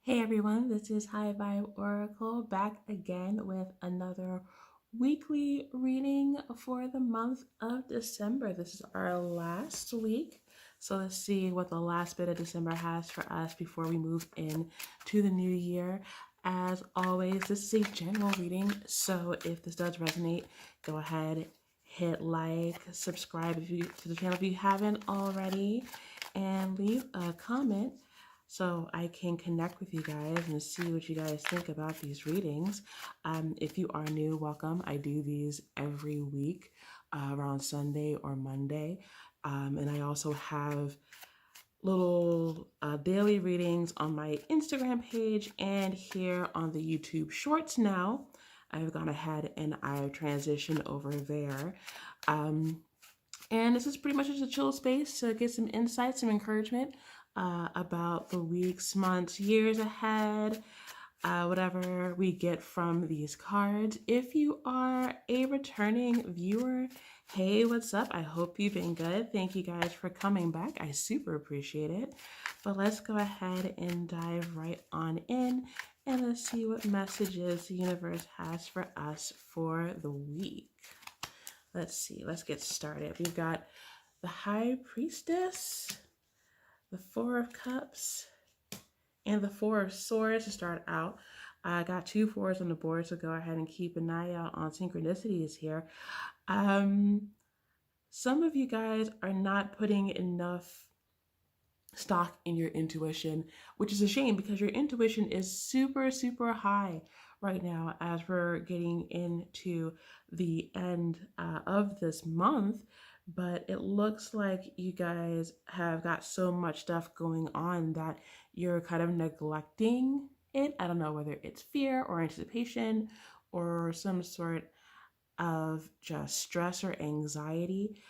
Hey everyone, this is High Vibe Oracle back again with another weekly reading for the month of December. This is our last week. So let's see what the last bit of December has for us before we move in to the new year. As always, this is a general reading. So if this does resonate, go ahead, hit like, subscribe to the channel if you haven't already, and leave a comment so I can connect with you guys and see what you guys think about these readings. If you are new, welcome. I do these every week around Sunday or Monday. And I also have little daily readings on my Instagram page and here on the YouTube Shorts now. I've gone ahead and I've transitioned over there. And this is pretty much just a chill space to get some insight, some encouragement about the weeks, months, years ahead, whatever we get from these cards. If you are a returning viewer, hey, what's up? I hope you've been good. Thank you guys for coming back. I super appreciate it. But let's go ahead and dive right on in and let's see what messages the universe has for us for the week. Let's see, let's get started. We've got the High Priestess, the Four of Cups, and the Four of Swords to start out. I got two fours on the board, so go ahead and keep an eye out on synchronicities here. Some of you guys are not putting enough stock in your intuition, which is a shame because your intuition is super, super high right now as we're getting into the end of this month. But it looks like you guys have got so much stuff going on that you're kind of neglecting it. I don't know whether it's fear or anticipation or some sort of just stress or anxiety.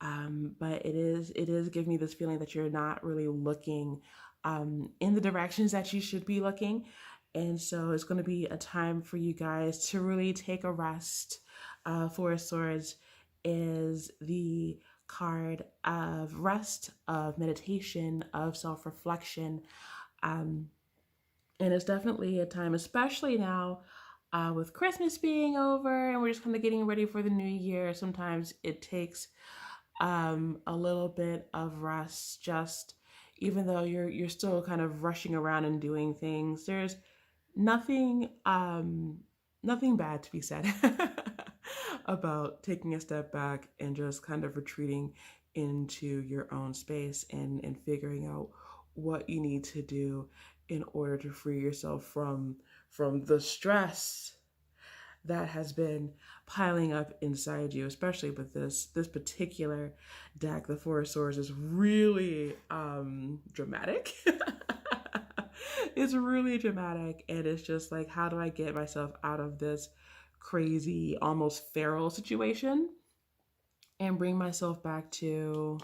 But it is giving me this feeling that you're not really looking in the directions that you should be looking. And so it's going to be a time for you guys to really take a rest. Four of Swords is the card of rest, of meditation, of self-reflection. And it's definitely a time, especially now with Christmas being over and we're just kind of getting ready for the new year. Sometimes it takes a little bit of rest, just even though you're still kind of rushing around and doing things. There's nothing nothing bad to be said about taking a step back and just kind of retreating into your own space and figuring out what you need to do in order to free yourself from the stress that has been piling up inside you, especially with this particular deck. The Four of Swords is really dramatic. It's really dramatic, and it's just like, how do I get myself out of this crazy, almost feral situation and bring myself back to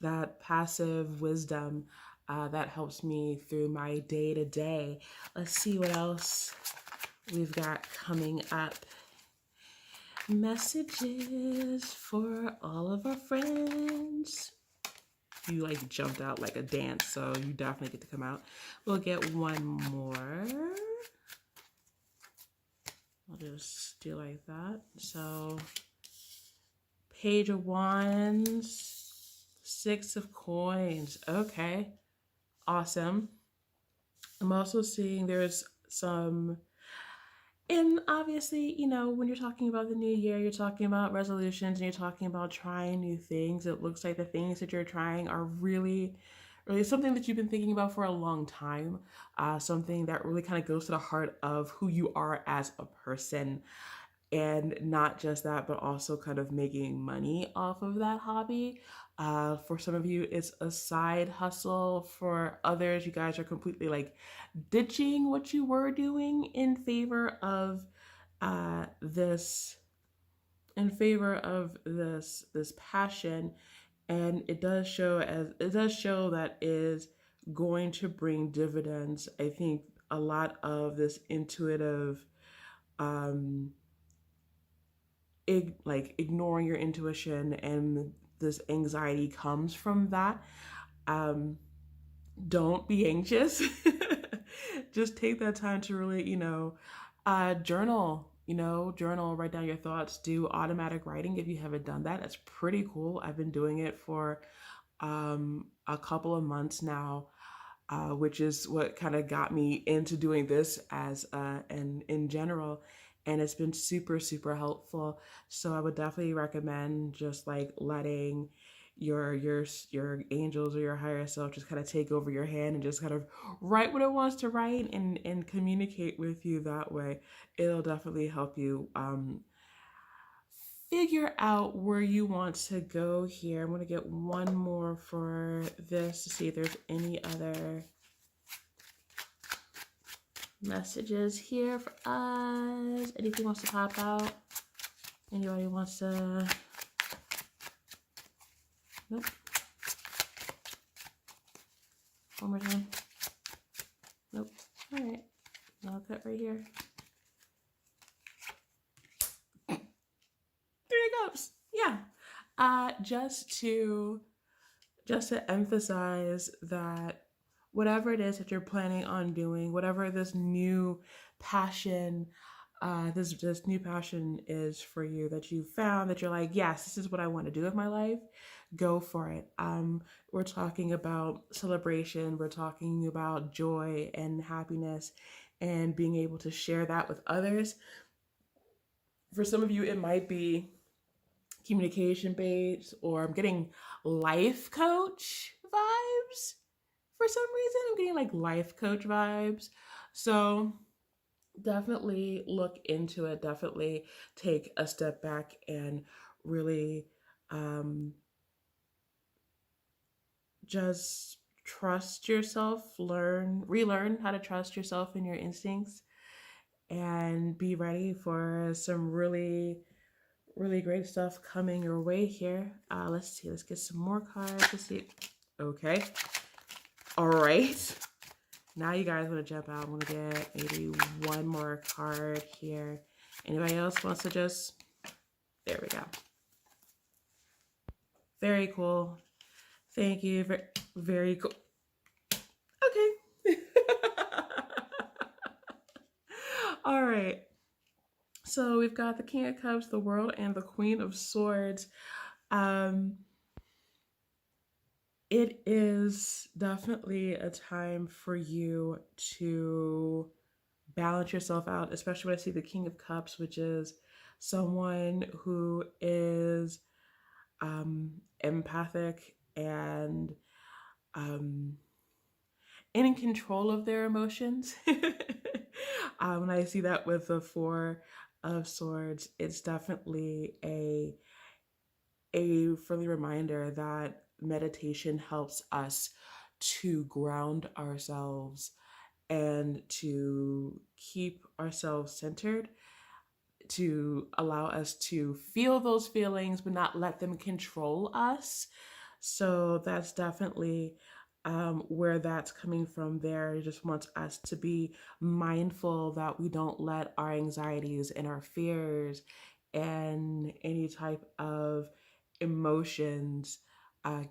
that passive wisdom that helps me through my day to day. Let's see what else we've got coming up. Messages for all of our friends. You like jumped out like a dance, so you definitely get to come out. We'll get one more. I'll just do like that. So Page of Wands, Six of Coins. Okay, awesome. I'm also seeing there's some, and obviously, you know, when you're talking about the new year, you're talking about resolutions and you're talking about trying new things. It looks like the things that you're trying are really, really something that you've been thinking about for a long time. Something that really kind of goes to the heart of who you are as a person. And not just that, but also kind of making money off of that hobby. For some of you, it's a side hustle. For others, you guys are completely like ditching what you were doing in favor of this, this passion. And it does show that is going to bring dividends. I think a lot of this intuitive like ignoring your intuition and this anxiety comes from that. Don't be anxious. just take that time to really, journal, journal, write down your thoughts, do automatic writing if you haven't done that. That's pretty cool. I've been doing it for a couple of months now, which is what kind of got me into doing this as and in general. And it's been super, super helpful. So I would definitely recommend just like letting your angels or your higher self just kind of take over your hand and just kind of write what it wants to write and communicate with you that way. It'll definitely help you figure out where you want to go here. I'm going to get one more for this to see if there's any other messages here for us. Anything wants to pop out? Anybody wants to? Nope. One more time. Nope. All right. I'll cut right here. Three cups. Yeah. Just to emphasize that whatever it is that you're planning on doing, whatever this new passion, this new passion is for you, that you found, that you're like, yes, this is what I want to do with my life, go for it. We're talking about celebration, we're talking about joy and happiness and being able to share that with others. For some of you, it might be communication based, or I'm getting life coach vibes. For some reason, I'm getting like life coach vibes. So definitely look into it. Definitely take a step back and really just trust yourself, relearn how to trust yourself and your instincts, and be ready for some really, really great stuff coming your way here. Let's see. Let's get some more cards. Let's see. Okay. All right. Now you guys want to jump out. I'm going to get maybe one more card here. Anybody else wants to just... There we go. Very cool. Thank you. Very, very cool. Okay. All right. So we've got the King of Cups, the World, and the Queen of Swords. It is definitely a time for you to balance yourself out, especially when I see the King of Cups, which is someone who is empathic and in control of their emotions. When I see that with the Four of Swords, it's definitely a friendly reminder that meditation helps us to ground ourselves and to keep ourselves centered, to allow us to feel those feelings but not let them control us. So that's definitely where that's coming from there. It just wants us to be mindful that we don't let our anxieties and our fears and any type of emotions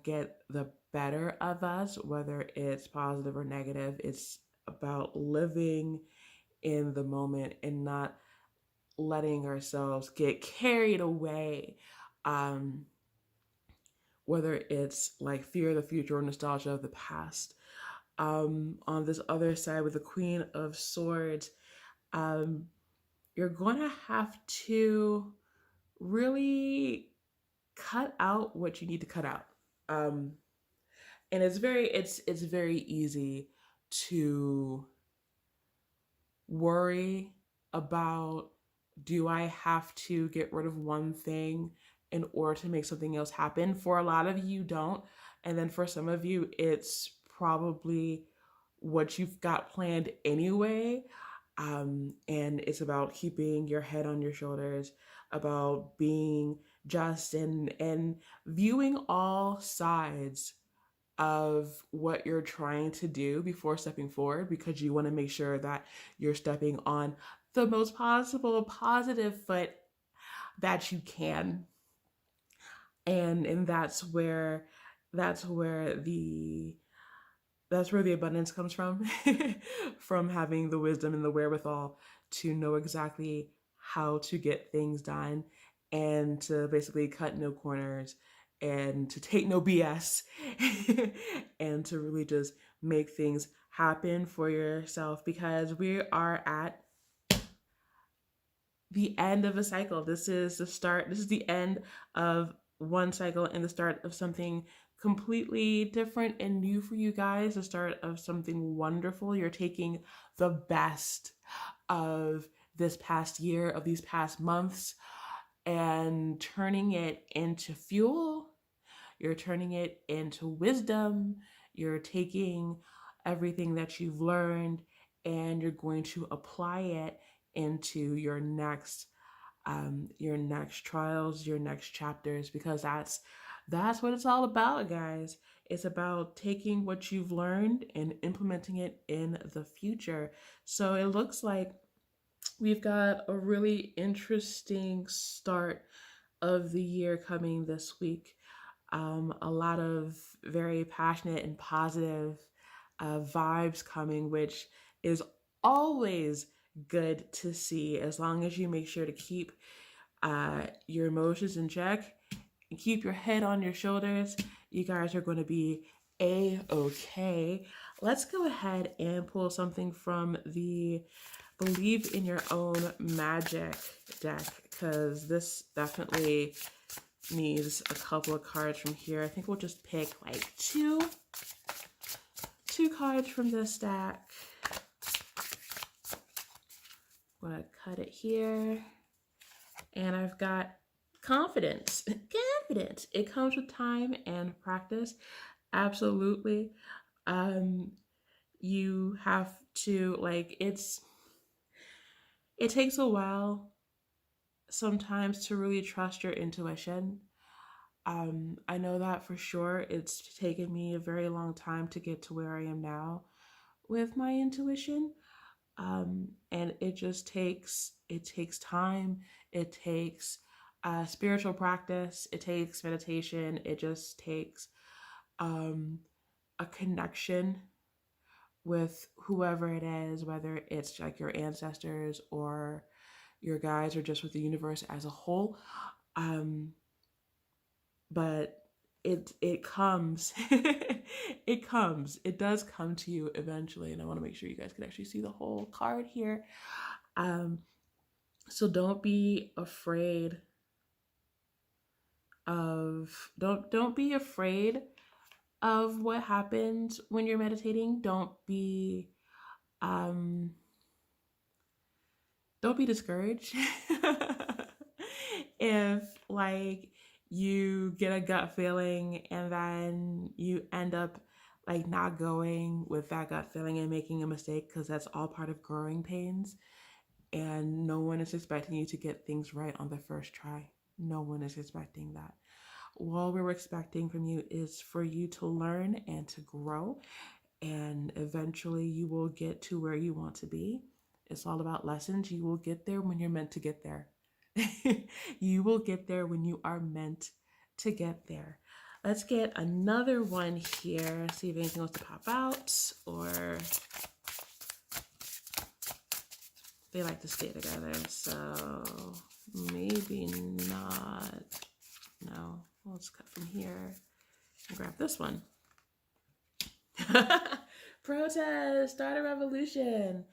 get the better of us, whether it's positive or negative. It's about living in the moment and not letting ourselves get carried away, whether it's like fear of the future or nostalgia of the past. On this other side with the Queen of Swords, you're going to have to really cut out what you need to cut out. And it's very easy to worry about, do I have to get rid of one thing in order to make something else happen? For a lot of you, don't. And then for some of you, it's probably what you've got planned anyway. And it's about keeping your head on your shoulders, about being just and viewing all sides of what you're trying to do before stepping forward, because you want to make sure that you're stepping on the most possible positive foot that you can. And that's where the that's where the abundance comes from, from having the wisdom and the wherewithal to know exactly how to get things done and to basically cut no corners and to take no BS and to really just make things happen for yourself, because we are at the end of a cycle. This is the start, this is the end of one cycle and the start of something completely different and new for you guys, the start of something wonderful. You're taking the best of this past year, of these past months, and turning it into fuel. You're turning it into wisdom. You're taking everything that you've learned and you're going to apply it into your next trials, your next chapters, because that's what it's all about, guys. It's about taking what you've learned and implementing it in the future. So it looks like we've got a really interesting start of the year coming this week. A lot of very passionate and positive vibes coming, which is always good to see, as long as you make sure to keep your emotions in check and keep your head on your shoulders. You guys are going to be a-okay. Let's go ahead and pull something from the Believe in Your Own Magic deck, because this definitely needs a couple of cards from here. I think we'll just pick like two cards from this deck. I'm gonna cut it here, and I've got confidence. Confidence. It comes with time and practice. Absolutely. You have to, like, it takes a while sometimes to really trust your intuition. I know that for sure. It's taken me a very long time to get to where I am now with my intuition. And it takes time. It takes spiritual practice. It takes meditation. It just takes a connection with whoever it is, whether it's like your ancestors or your guides or just with the universe as a whole. But it comes. It does come to you eventually, and I want to make sure you guys can actually see the whole card here. So don't be afraid don't be afraid of what happens when you're meditating. Don't be discouraged if, like, you get a gut feeling and then you end up like not going with that gut feeling and making a mistake, because that's all part of growing pains, and no one is expecting you to get things right on the first try. No one is expecting that. All we're expecting from you is for you to learn and to grow, and eventually you will get to where you want to be. It's all about lessons. You will get there when you're meant to get there. You will get there when you are meant to get there. Let's get another one here. See if anything wants to pop out, or they like to stay together. So maybe not. No, let's cut from here and grab this one. Protest, start a revolution.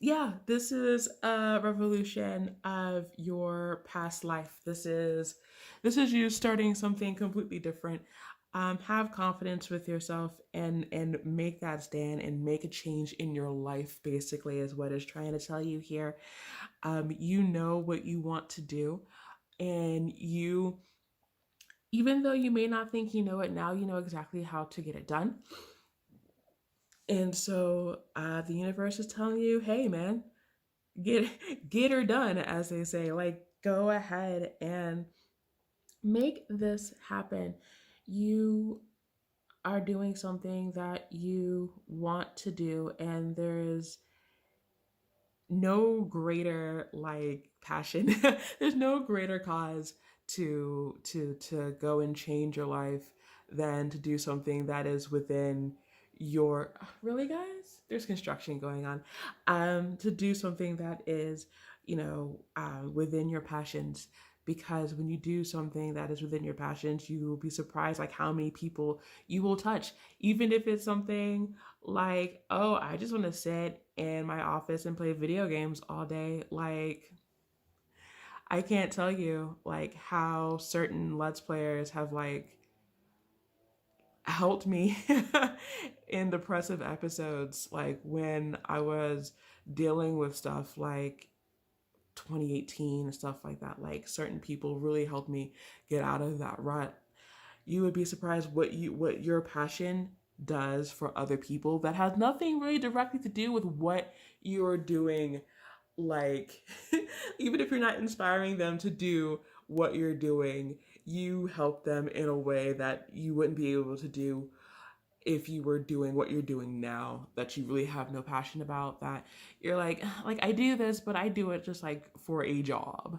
Yeah, this is a revolution of your past life. This is you starting something completely different. Have confidence with yourself and make that stand and make a change in your life, basically, is what it's trying to tell you here. You know what you want to do, and even though you may not think you know it now, you know exactly how to get it done. And so the universe is telling you, hey man, get her done, as they say. Like, go ahead and make this happen. You are doing something that you want to do, and there's no greater like passion. There's no greater cause to go and change your life than to do something that is within your, really guys, there's construction going on, to do something that is, within your passions. Because when you do something that is within your passions, you will be surprised like how many people you will touch. Even if it's something like, oh, I just want to sit in my office and play video games all day. Like, I can't tell you like how certain Let's Players have like helped me in depressive episodes, like when I was dealing with stuff like 2018 and stuff like that. Like certain people really helped me get out of that rut. You would be surprised what your passion does for other people that has nothing really directly to do with what you're doing. Like even if you're not inspiring them to do what you're doing, you help them in a way that you wouldn't be able to do if you were doing what you're doing now, that you really have no passion about, that you're like I do this, but I do it just like for a job,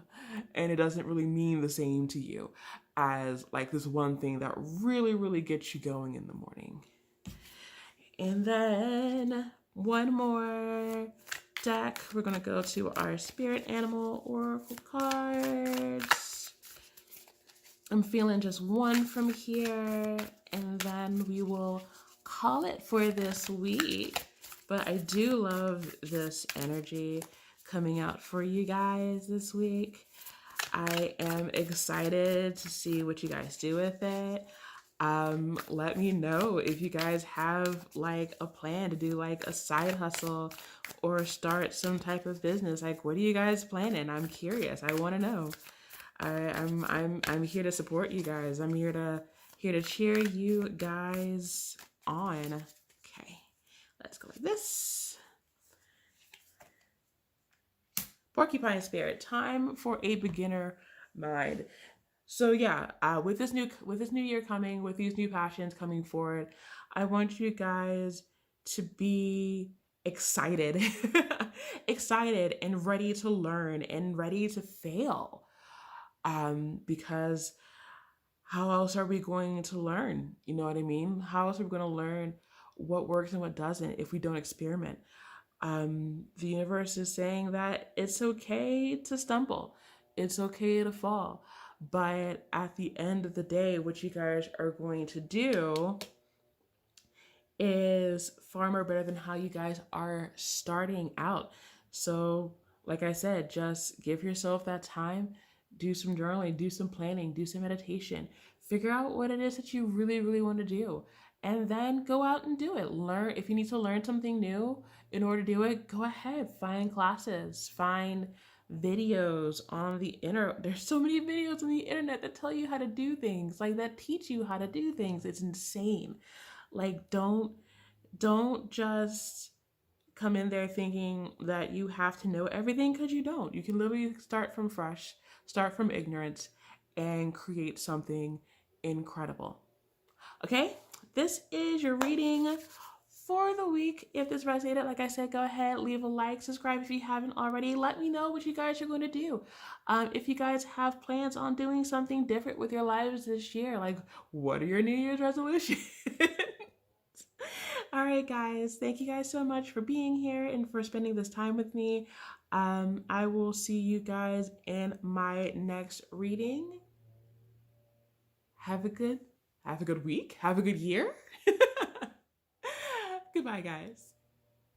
and it doesn't really mean the same to you as like this one thing that really really gets you going in the morning. And then one more deck, we're gonna go to our spirit animal oracle cards. I'm feeling just one from here, and then we will call it for this week. But I do love this energy coming out for you guys this week. I am excited to see what you guys do with it. Let me know if you guys have like a plan to do like a side hustle or start some type of business. Like, what are you guys planning? I'm curious. I want to know. I'm here to support you guys. I'm here to cheer you guys on. Okay, let's go like this. Porcupine Spirit, time for a beginner mind. So yeah, with this new year coming, with these new passions coming forward, I want you guys to be excited, excited and ready to learn and ready to fail. Because how else are we going to learn? You know what I mean? How else are we going to learn what works and what doesn't if we don't experiment? The universe is saying that it's okay to stumble, it's okay to fall. But at the end of the day, what you guys are going to do is far more better than how you guys are starting out. So, like I said, just give yourself that time, do some journaling, do some planning, do some meditation, figure out what it is that you really, really want to do, and then go out and do it. Learn if you need to learn something new in order to do it, go ahead, find classes, find videos on the internet. There's so many videos on the internet that tell you how to do things, like that teach you how to do things. It's insane. Like don't just come in there thinking that you have to know everything, because you don't. You can literally start from fresh, start from ignorance, and create something incredible. Okay, this is your reading for the week. If this resonated, like I said, go ahead, leave a like, subscribe if you haven't already. Let me know what you guys are going to do. If you guys have plans on doing something different with your lives this year, like what are your New Year's resolutions? All right, guys. Thank you guys so much for being here and for spending this time with me. I will see you guys in my next reading. Have a good week. Have a good year. Goodbye, guys.